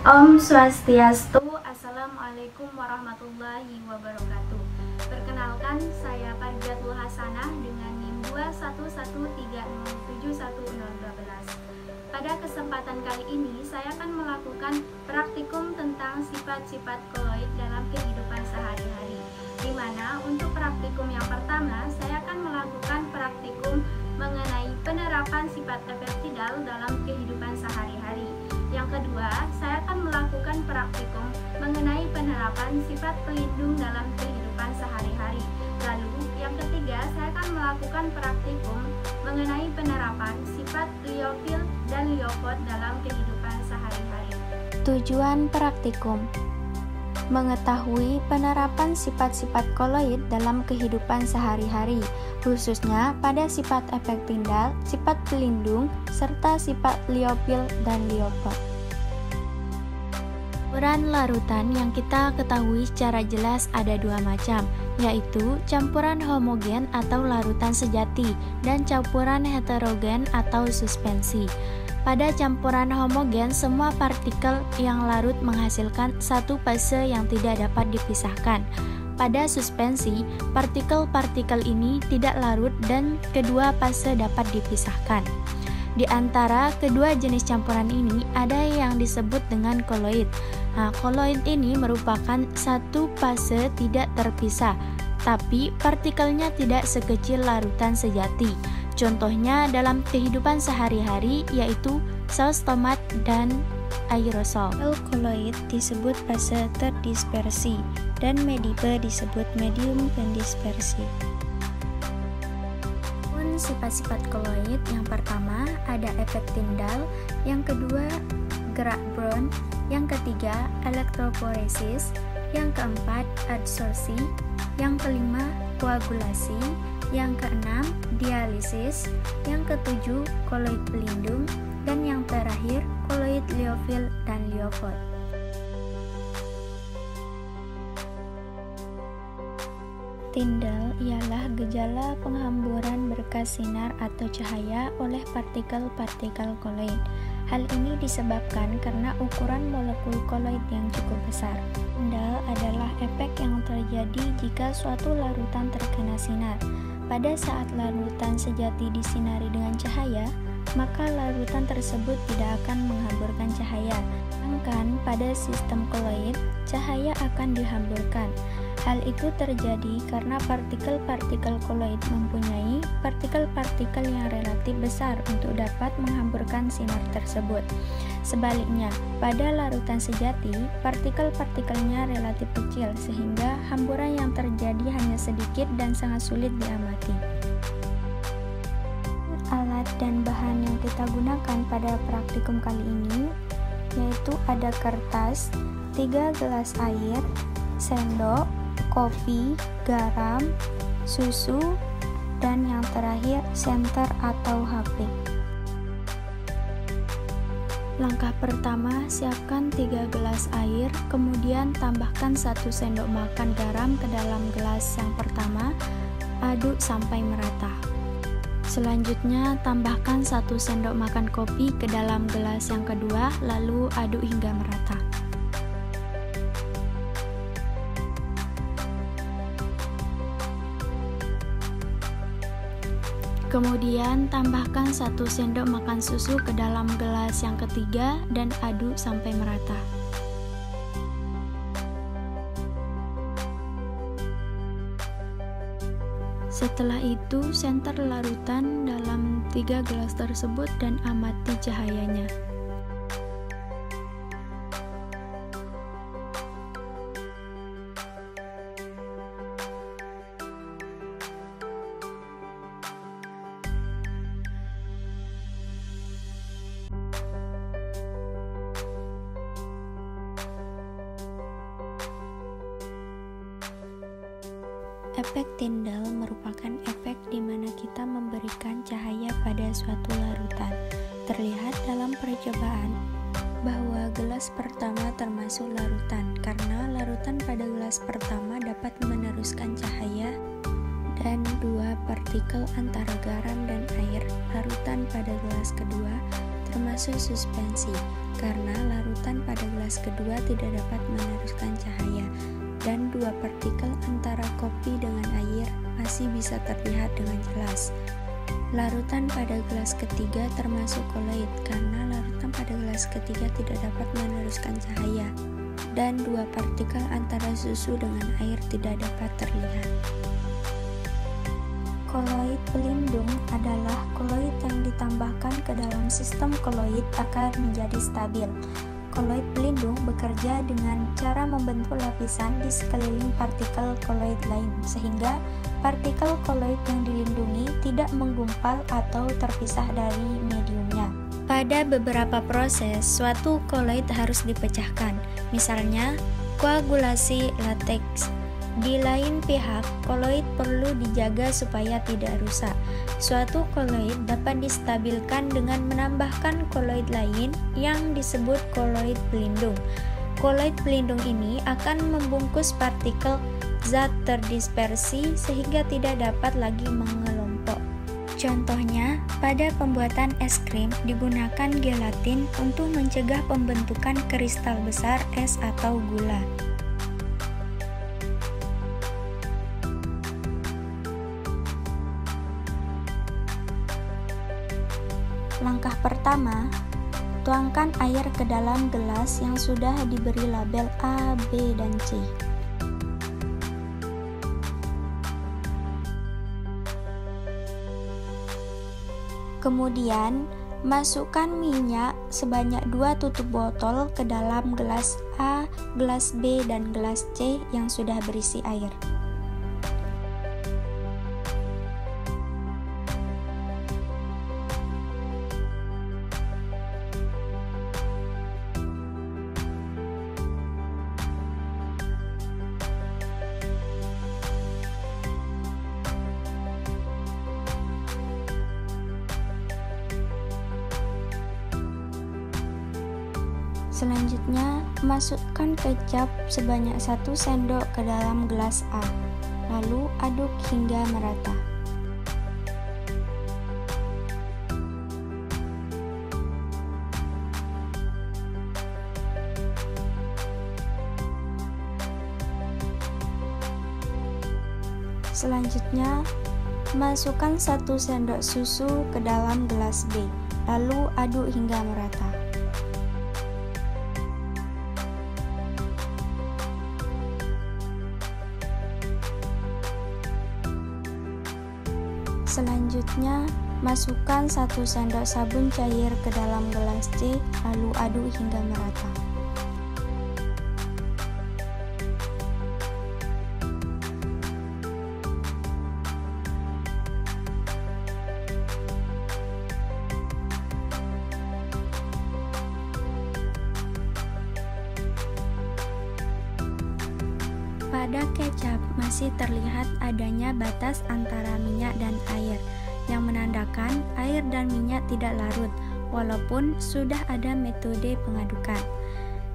Om Swastiastu, Assalamualaikum warahmatullahi wabarakatuh. Perkenalkan, saya Faridatul Hasanah dengan NIM 21130711012. Pada kesempatan kali ini, saya akan melakukan praktikum tentang sifat-sifat koloid dalam kehidupan sehari-hari. Di mana untuk praktikum yang pertama, saya akan melakukan praktikum mengenai penerapan sifat epeptidal dalam kehidupan sehari-hari. Yang kedua, saya akan melakukan praktikum mengenai penerapan sifat pelindung dalam kehidupan sehari-hari. Lalu, yang ketiga, saya akan melakukan praktikum mengenai penerapan sifat liofil dan liofot dalam kehidupan sehari-hari. Tujuan praktikum: mengetahui penerapan sifat-sifat koloid dalam kehidupan sehari-hari, khususnya pada sifat epeptidal, sifat pelindung, serta sifat liofil dan liofot. Campuran larutan yang kita ketahui secara jelas ada dua macam, yaitu campuran homogen atau larutan sejati dan campuran heterogen atau suspensi. Pada campuran homogen, semua partikel yang larut menghasilkan satu fase yang tidak dapat dipisahkan. Pada suspensi, partikel-partikel ini tidak larut dan kedua fase dapat dipisahkan. Di antara kedua jenis campuran ini ada yang disebut dengan koloid. Koloid ini merupakan satu fase tidak terpisah, tapi partikelnya tidak sekecil larutan sejati. Contohnya dalam kehidupan sehari-hari yaitu saus tomat dan aerosol. Koloid disebut fase terdispersi dan medium disebut medium pendispersi. Sifat-sifat koloid yang pertama ada epeptidal, yang kedua gerak Brown, yang ketiga elektroforesis, yang keempat adsorpsi, yang kelima koagulasi, yang keenam dialisis, yang ketujuh koloid pelindung, dan yang terakhir koloid liofil dan liofot. Tindal ialah gejala penghamburan berkas sinar atau cahaya oleh partikel-partikel koloid. Hal ini disebabkan karena ukuran molekul koloid yang cukup besar. Tindal adalah efek yang terjadi jika suatu larutan terkena sinar. Pada saat larutan sejati disinari dengan cahaya, maka larutan tersebut tidak akan menghamburkan cahaya. Sedangkan pada sistem koloid, cahaya akan dihamburkan. Hal itu terjadi karena partikel-partikel koloid mempunyai partikel-partikel yang relatif besar untuk dapat menghamburkan sinar tersebut. Sebaliknya, pada larutan sejati, partikel-partikelnya relatif kecil sehingga hamburan yang terjadi hanya sedikit dan sangat sulit diamati. Alat dan bahan yang kita gunakan pada praktikum kali ini yaitu ada kertas, 3 gelas air, sendok, kopi, garam, susu, dan yang terakhir senter atau HP. Langkah pertama, siapkan 3 gelas air, kemudian tambahkan 1 sendok makan garam ke dalam gelas yang pertama, aduk sampai merata. Selanjutnya, tambahkan 1 sendok makan kopi ke dalam gelas yang kedua, lalu aduk hingga merata. Kemudian tambahkan 1 sendok makan susu ke dalam gelas yang ketiga dan aduk sampai merata. Setelah itu, senter larutan dalam 3 gelas tersebut dan amati cahayanya. Efek Tindal merupakan efek di mana kita memberikan cahaya pada suatu larutan. Terlihat dalam percobaan bahwa gelas pertama termasuk larutan, karena larutan pada gelas pertama dapat meneruskan cahaya dan 2 partikel antara garam dan air. Larutan pada gelas kedua termasuk suspensi, karena larutan pada gelas kedua tidak dapat meneruskan cahaya, dan dua partikel antara kopi dengan air masih bisa terlihat dengan jelas. Larutan pada gelas ketiga termasuk koloid karena larutan pada gelas ketiga tidak dapat meneruskan cahaya, dan dua partikel antara susu dengan air tidak dapat terlihat. Koloid pelindung adalah koloid yang ditambahkan ke dalam sistem koloid agar menjadi stabil. Koloid pelindung bekerja dengan cara membentuk lapisan di sekeliling partikel koloid lain, sehingga partikel koloid yang dilindungi tidak menggumpal atau terpisah dari mediumnya. Pada beberapa proses, suatu koloid harus dipecahkan, misalnya koagulasi lateks. Di lain pihak, koloid perlu dijaga supaya tidak rusak. Suatu koloid dapat distabilkan dengan menambahkan koloid lain yang disebut koloid pelindung. Koloid pelindung ini akan membungkus partikel zat terdispersi sehingga tidak dapat lagi mengelompok. Contohnya, pada pembuatan es krim digunakan gelatin untuk mencegah pembentukan kristal besar es atau gula. Langkah pertama, tuangkan air ke dalam gelas yang sudah diberi label A, B, dan C. Kemudian, masukkan minyak sebanyak 2 tutup botol ke dalam gelas A, gelas B, dan gelas C yang sudah berisi air. Selanjutnya, masukkan kecap sebanyak 1 sendok ke dalam gelas A, lalu aduk hingga merata. Selanjutnya, masukkan 1 sendok susu ke dalam gelas B, lalu aduk hingga merata. Selanjutnya, masukkan 1 sendok sabun cair ke dalam gelas C, lalu aduk hingga merata. Pada kecap masih terlihat adanya batas antara minyak dan air, yang menandakan air dan minyak tidak larut, walaupun sudah ada metode pengadukan.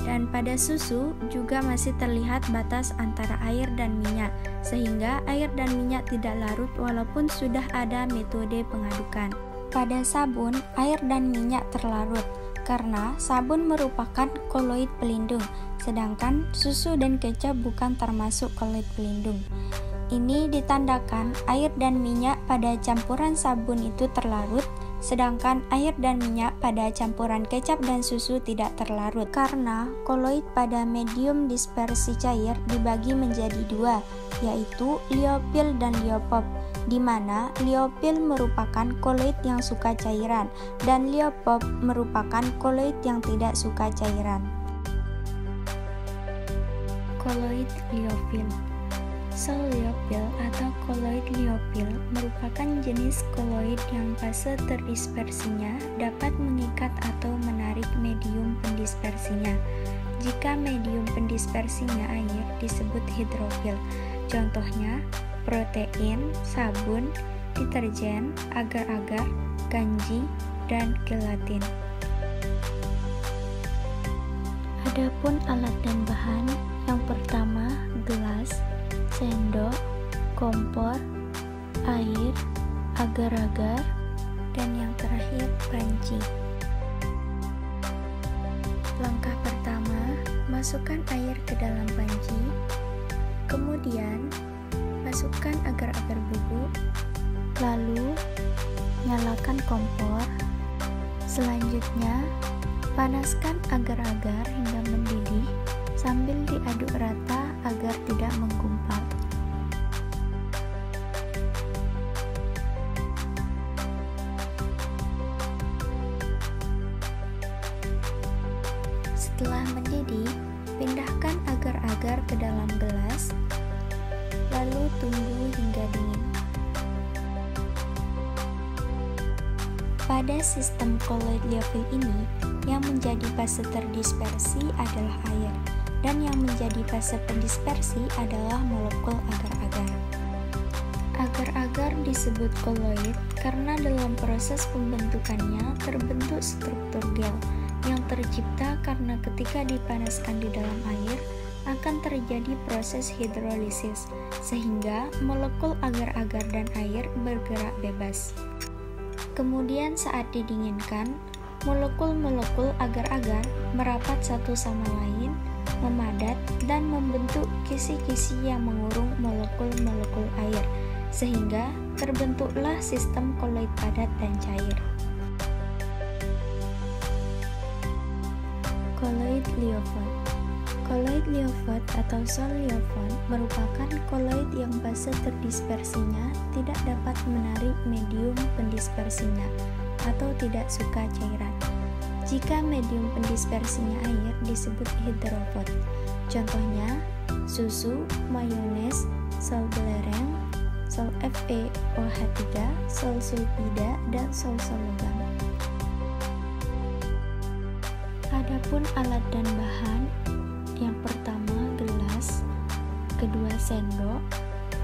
Dan pada susu juga masih terlihat batas antara air dan minyak, sehingga air dan minyak tidak larut walaupun sudah ada metode pengadukan. Pada sabun, air dan minyak terlarut, karena sabun merupakan koloid pelindung, sedangkan susu dan kecap bukan termasuk koloid pelindung. Ini ditandakan air dan minyak pada campuran sabun itu terlarut, sedangkan air dan minyak pada campuran kecap dan susu tidak terlarut. Karena koloid pada medium dispersi cair dibagi menjadi 2, yaitu liopil dan liopop, di mana liopil merupakan koloid yang suka cairan dan liopop merupakan koloid yang tidak suka cairan. Koloid liopil. Sel liopil atau koloid liopil merupakan jenis koloid yang fase terdispersinya dapat mengikat atau menarik medium pendispersinya. Jika medium pendispersinya air disebut hidrofil. Contohnya protein, sabun, deterjen, agar-agar, kanji, dan gelatin. Adapun alat dan bahan, yang pertama gelas, sendok, kompor, air, agar-agar, dan yang terakhir panci. Langkah pertama, masukkan air ke dalam panci. Kemudian, masukkan agar-agar bubuk. Lalu, nyalakan kompor. Selanjutnya, panaskan agar-agar hingga mendidih sambil diaduk rata agar tidak menggumpal. Setelah mendidih, pindahkan agar-agar ke dalam gelas, lalu tunggu hingga dingin. Pada sistem colloid liofil ini, yang menjadi fase terdispersi adalah air, dan yang menjadi fase pendispersi adalah molekul agar-agar. Agar-agar disebut colloid karena dalam proses pembentukannya terbentuk struktur gel yang tercipta karena ketika dipanaskan di dalam air akan terjadi proses hidrolisis, sehingga molekul agar-agar dan air bergerak bebas. Kemudian saat didinginkan, molekul-molekul agar-agar merapat satu sama lain, memadat, dan membentuk kisi-kisi yang mengurung molekul-molekul air, sehingga terbentuklah sistem colloid padat dan cair. Colloid liofot. Colloid liofot atau sol liofot merupakan colloid yang fase terdispersinya tidak dapat menarik medium pendispersinya atau tidak suka cairan. Jika medium pendispersinya air disebut hidrofot. Contohnya susu, mayones, sol belerang, sol FeOH3, sol sulfida, dan sol logam. Adapun alat dan bahan, yang pertama gelas, kedua sendok,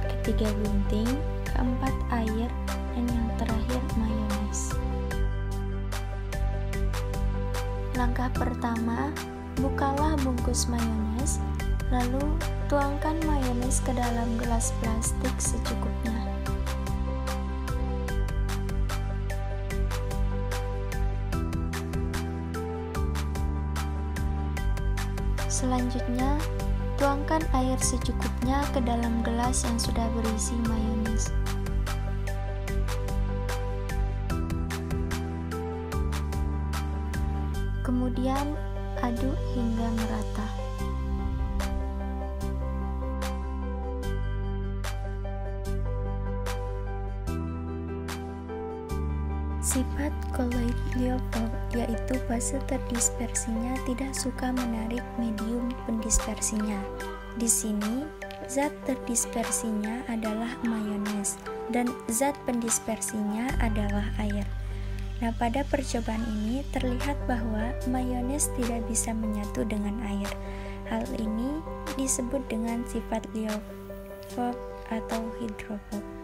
ketiga gunting, keempat air, dan yang terakhir mayones. Langkah pertama, bukalah bungkus mayones, lalu tuangkan mayones ke dalam gelas plastik secukupnya. Selanjutnya, tuangkan air secukupnya ke dalam gelas yang sudah berisi mayones. Kemudian, aduk hingga merata. Sifat colloid liofot yaitu fase terdispersinya tidak suka menarik medium pendispersinya. Di sini, zat terdispersinya adalah mayones dan zat pendispersinya adalah air. Nah, pada percobaan ini terlihat bahwa mayones tidak bisa menyatu dengan air. Hal ini disebut dengan sifat liofot atau hidrofot.